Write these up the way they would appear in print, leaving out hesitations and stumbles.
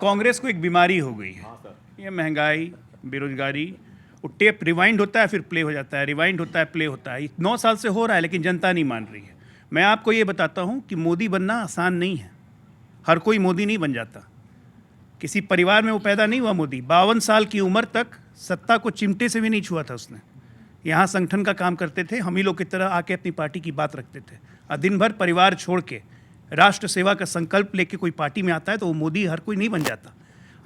कांग्रेस को एक बीमारी हो गई है। ये महंगाई, बेरोजगारी, वो टेप रिवाइंड होता है फिर प्ले हो जाता है, रिवाइंड होता है प्ले होता है। 9 साल से हो रहा है लेकिन जनता नहीं मान रही है। मैं आपको ये बताता हूँ कि मोदी बनना आसान नहीं है। हर कोई मोदी नहीं बन जाता। किसी परिवार में वो पैदा नहीं हुआ मोदी। 52 साल की उम्र तक सत्ता को चिमटे से भी नहीं छुआ था उसने। यहाँ संगठन का काम करते थे, हम ही लोग की तरह आके अपनी पार्टी की बात रखते थे। और दिन भर परिवार छोड़ के राष्ट्र सेवा का संकल्प लेके कोई पार्टी में आता है तो वो मोदी हर कोई नहीं बन जाता।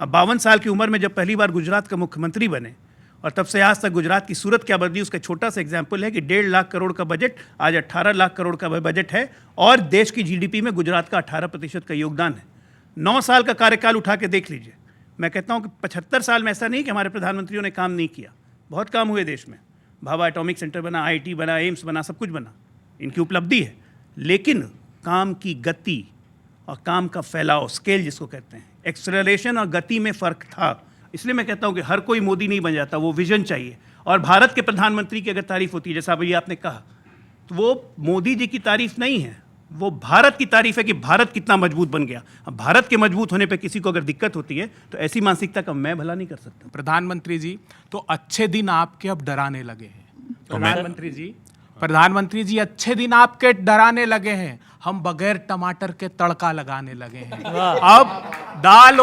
अब 52 साल की उम्र में जब पहली बार गुजरात का मुख्यमंत्री बने और तब से आज तक गुजरात की सूरत क्या बदली, उसका छोटा सा एग्जाम्पल है कि 1.5 लाख करोड़ का बजट आज 18 लाख करोड़ का बजट है और देश की जीडीपी में गुजरात का 18% का योगदान है। 9 साल का कार्यकाल उठा के देख लीजिए। मैं कहता हूँ कि 75 साल में ऐसा नहीं कि हमारे प्रधानमंत्रियों ने काम नहीं किया। बहुत काम हुए देश में। भाभा एटॉमिक सेंटर बना, IIT बना, एम्स बना, सब कुछ बना, इनकी उपलब्धि है। लेकिन काम की गति और काम का फैलाव, स्केल जिसको कहते हैं, एक्सेलरेशन और गति में फ़र्क था। इसलिए मैं कहता हूँ कि हर कोई मोदी नहीं बन जाता, वो विजन चाहिए। और भारत के प्रधानमंत्री की अगर तारीफ होती है, जैसा अभी आपने कहा, तो वो मोदी जी की तारीफ नहीं है, वो भारत की तारीफ है कि भारत कितना मजबूत बन गया। अब भारत के मजबूत होने पे किसी को अगर दिक्कत होती है तो ऐसी मानसिकता का मैं भला नहीं कर सकता। प्रधानमंत्री जी, तो अच्छे दिन आपके अब डराने लगे हैं। प्रधानमंत्री जी अच्छे दिन आपके डराने लगे हैं। हम बगैर टमाटर के तड़का लगाने लगे हैं। अब दाल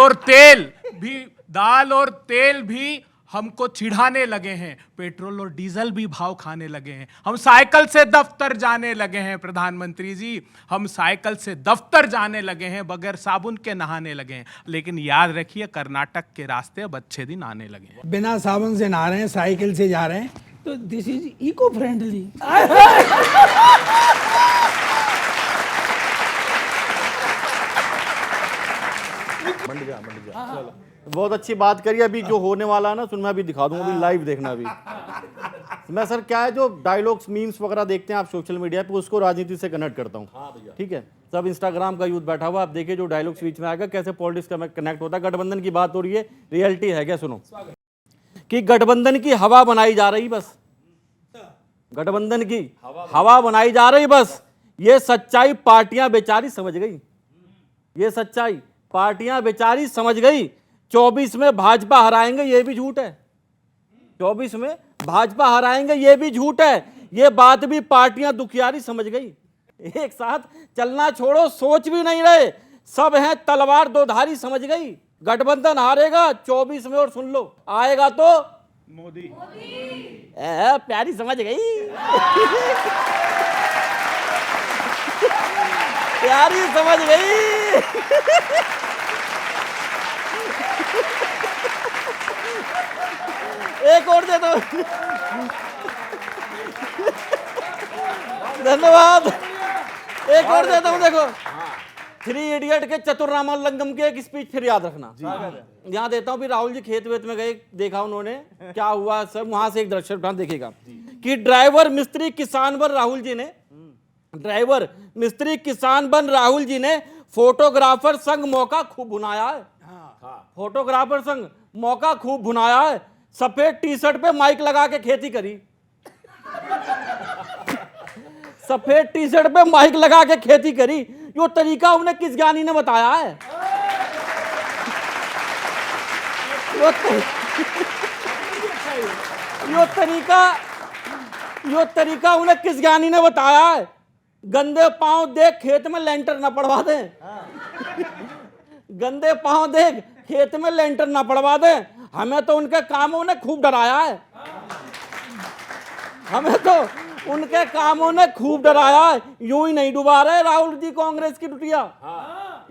और तेल भी हमको चिढ़ाने लगे हैं। पेट्रोल और डीजल भी भाव खाने लगे हैं। हम साइकिल से दफ्तर जाने लगे हैं। प्रधानमंत्री जी, हम साइकिल से दफ्तर जाने लगे हैं, बगैर साबुन के नहाने लगे हैं। लेकिन याद रखिए, कर्नाटक के रास्ते अब अच्छे दिन आने लगे हैं। बिना साबुन से नहा रहे हैं, साइकिल से जा रहे हैं, तो दिस इज इको फ्रेंडली। बहुत अच्छी बात करी। अभी जो होने वाला है ना, सुन मैं अभी दिखा दूंगा, अभी लाइव देखना। अभी मैं सर क्या है, जो डायलॉग्स मीम्स वगैरह देखते हैं आप सोशल मीडिया पे, उसको राजनीति से कनेक्ट करता हूँ। ठीक है, सब इंस्टाग्राम का यूथ बैठा हुआ, आप देखिए जो डायलॉग्स बीच में आएगा कैसे पॉलिटिक्स का कनेक्ट होता है। गठबंधन की बात हो रही है, रियलिटी है क्या? सुनो कि गठबंधन की हवा बनाई जा रही, बस गठबंधन की हवा बनाई जा रही बस। ये सच्चाई पार्टियां बेचारी समझ गई। ये सच्चाई पार्टियां बेचारी समझ गई। 24 में भाजपा हराएंगे ये भी झूठ है। 24 में भाजपा हराएंगे ये भी झूठ है। ये बात भी पार्टियां दुखियारी समझ गई। एक साथ चलना छोड़ो, सोच भी नहीं रहे, सब हैं तलवार दो धारी समझ गई। गठबंधन हारेगा 24 में, और सुन लो आएगा तो मोदी। प्यारी समझ गई। प्यारी समझ गई। एक और दे दो। धन्यवाद। एक और देता हूं, देखो 3 इडियट के चतुर्रामा लंगम की एक स्पीच फिर याद रखना। यहाँ देता हूं। भी राहुल जी खेत वेत में गए, देखा उन्होंने क्या हुआ सब, वहां से एक दृश्य उठा देखिएगा कि ड्राइवर मिस्त्री किसान बन राहुल जी ने, ड्राइवर मिस्त्री किसान बन राहुल जी ने फोटोग्राफर संग मौका खूब भुनाया है। फोटोग्राफर संग मौका खूब भुनाया है। सफेद टी-शर्ट पे माइक लगा के खेती करी। सफेद टी-शर्ट पे माइक लगा के खेती करी। यो तरीका उन्हें किस ज्ञानी ने बताया है? यो तरीका उन्हें किस ज्ञानी ने बताया है? गंदे पांव देख खेत में लेंटर ना पड़वा दे। गंदे पांव देख खेत में लेंटर ना पड़वा दे। हमें तो उनके कामों ने खूब डराया है। हमें तो उनके कामों ने खूब डराया है। यूं ही नहीं डुबा रहे राहुल जी कांग्रेस की लुटिया।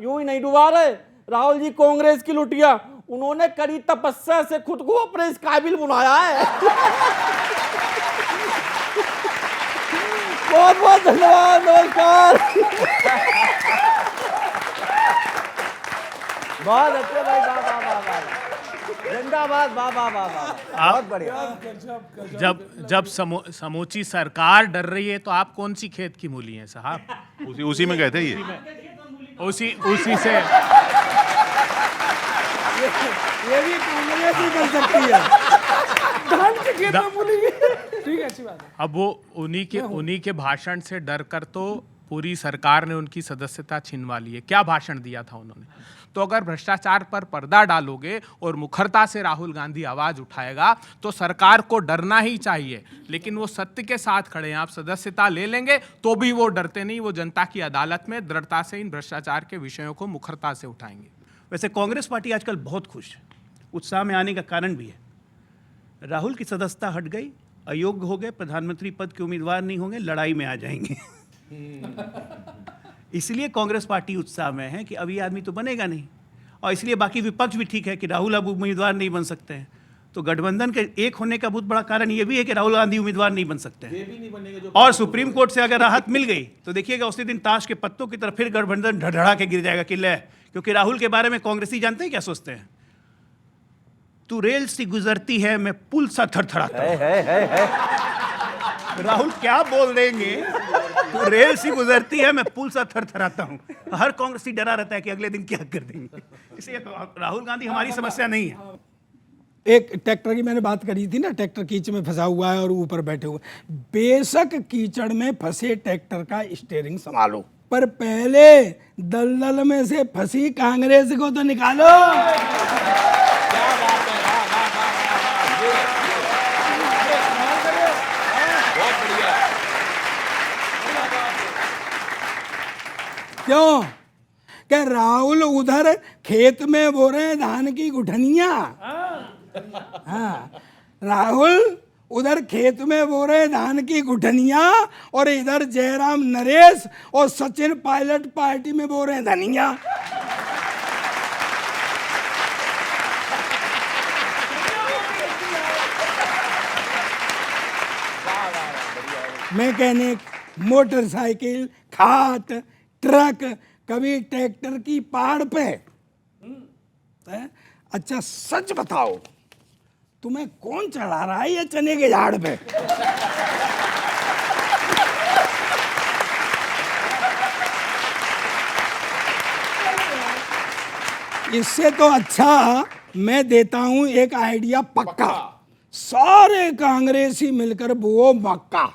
यूं ही नहीं डुबा रहे राहुल जी कांग्रेस की लुटिया। उन्होंने कड़ी तपस्या से खुद को अपने इस काबिल बनाया है। बहुत बहुत धन्यवाद। नमस्कार। बहुत अच्छे भाई, जिंदाबाद, बहुत बढ़िया। जब समूची सरकार डर रही है तो आप कौन सी खेत की मूली हैं साहब? उसी में गए थे ये। उसी से ये भी कांग्रेस ही कर सकती है। धान के खेत में मूली। ठीक है, अच्छी बात है। अब वो उन्हीं के भाषण से डर कर तो पूरी सरकार ने उनकी सदस्यता छिनवा ली है। क्या भाषण दिया था उन्होंने? तो अगर भ्रष्टाचार पर पर्दा डालोगे और मुखरता से राहुल गांधी आवाज उठाएगा तो सरकार को डरना ही चाहिए। लेकिन वो सत्य के साथ खड़े हैं, आप सदस्यता ले लेंगे तो भी वो डरते नहीं, वो जनता की अदालत में दृढ़ता से इन भ्रष्टाचार के विषयों को मुखरता से उठाएंगे। वैसे कांग्रेस पार्टी आजकल बहुत खुश है, उत्साह में आने का कारण भी है। राहुल की सदस्यता हट गई, अयोग्य हो गए, प्रधानमंत्री पद के उम्मीदवार नहीं होंगे, लड़ाई में आ जाएंगे। इसलिए कांग्रेस पार्टी उत्साह में है कि अब ये आदमी तो बनेगा नहीं, और इसलिए बाकी विपक्ष भी ठीक है कि राहुल अब उम्मीदवार नहीं बन सकते हैं। तो गठबंधन के एक होने का बहुत बड़ा कारण ये भी है कि राहुल गांधी उम्मीदवार नहीं बन सकते हैं। और सुप्रीम कोर्ट से अगर राहत मिल गई तो देखिएगा उसी दिन ताश के पत्तों की तरफ फिर गठबंधन ढड़ढ़ा के गिर जाएगा कि ले, क्योंकि राहुल के बारे में कांग्रेसी जानते हैं क्या सोचते हैं? तू रेल सी गुजरती है, मैं पुल सा थरथराता हूं। राहुल क्या बोल देंगे? तू रेल सी गुजरती है, मैं पुल सा थरथराता हूं। हर कांग्रेसी डरा रहता है कि अगले दिन क्या कर देंगे। इसलिए राहुल गांधी हमारी समस्या नहीं है। एक ट्रैक्टर की मैंने बात करी थी ना, ट्रैक्टर कीचड़ में फंसा हुआ है और ऊपर बैठे हुए। बेशक कीचड़ में फंसे ट्रैक्टर का स्टीयरिंग संभालो, पर पहले दलदल में से फंसी कांग्रेस को तो निकालो। क्यों? क्या राहुल उधर खेत में बो रहे हैं धान की गुठनिया? हाँ, राहुल उधर खेत में बो रहे धान की गुठनिया और इधर जयराम नरेश और सचिन पायलट पार्टी में बो रहे धनिया। मैकेनिक, मोटरसाइकिल, खाट, ट्रक, कभी ट्रैक्टर की पहाड़ पे। अच्छा सच बताओ, तुम्हें कौन चढ़ा रहा है ये चने के झाड़ पे? इससे तो अच्छा मैं देता हूं एक आइडिया पक्का। सारे कांग्रेसी मिलकर वो मक्का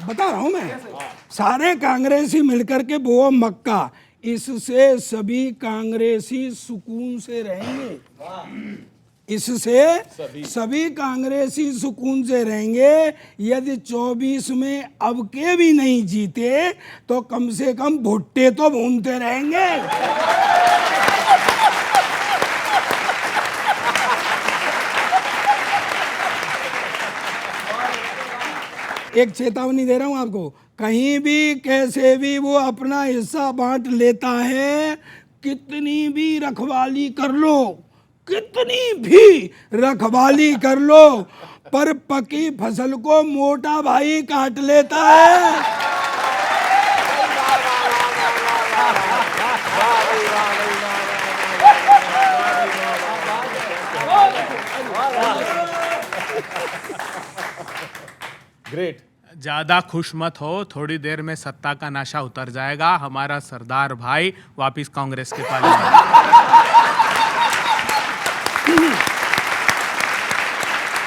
बता रहा हूं मैं, सारे कांग्रेसी मिलकर के वो मक्का। इससे सभी कांग्रेसी सुकून से रहेंगे। इससे सभी कांग्रेसी सुकून से रहेंगे। यदि 24 में अब के भी नहीं जीते तो कम से कम भुट्टे तो भूनते रहेंगे। एक चेतावनी दे रहा हूं आपको, कहीं भी कैसे भी वो अपना हिस्सा बांट लेता है, कितनी भी रखवाली कर लो, कितनी भी रखवाली कर लो, पर पकी फसल को मोटा भाई काट लेता है। ग्रेट। ज्यादा खुश मत हो, थोड़ी देर में सत्ता का नशा उतर जाएगा, हमारा सरदार भाई वापिस कांग्रेस के पाले में।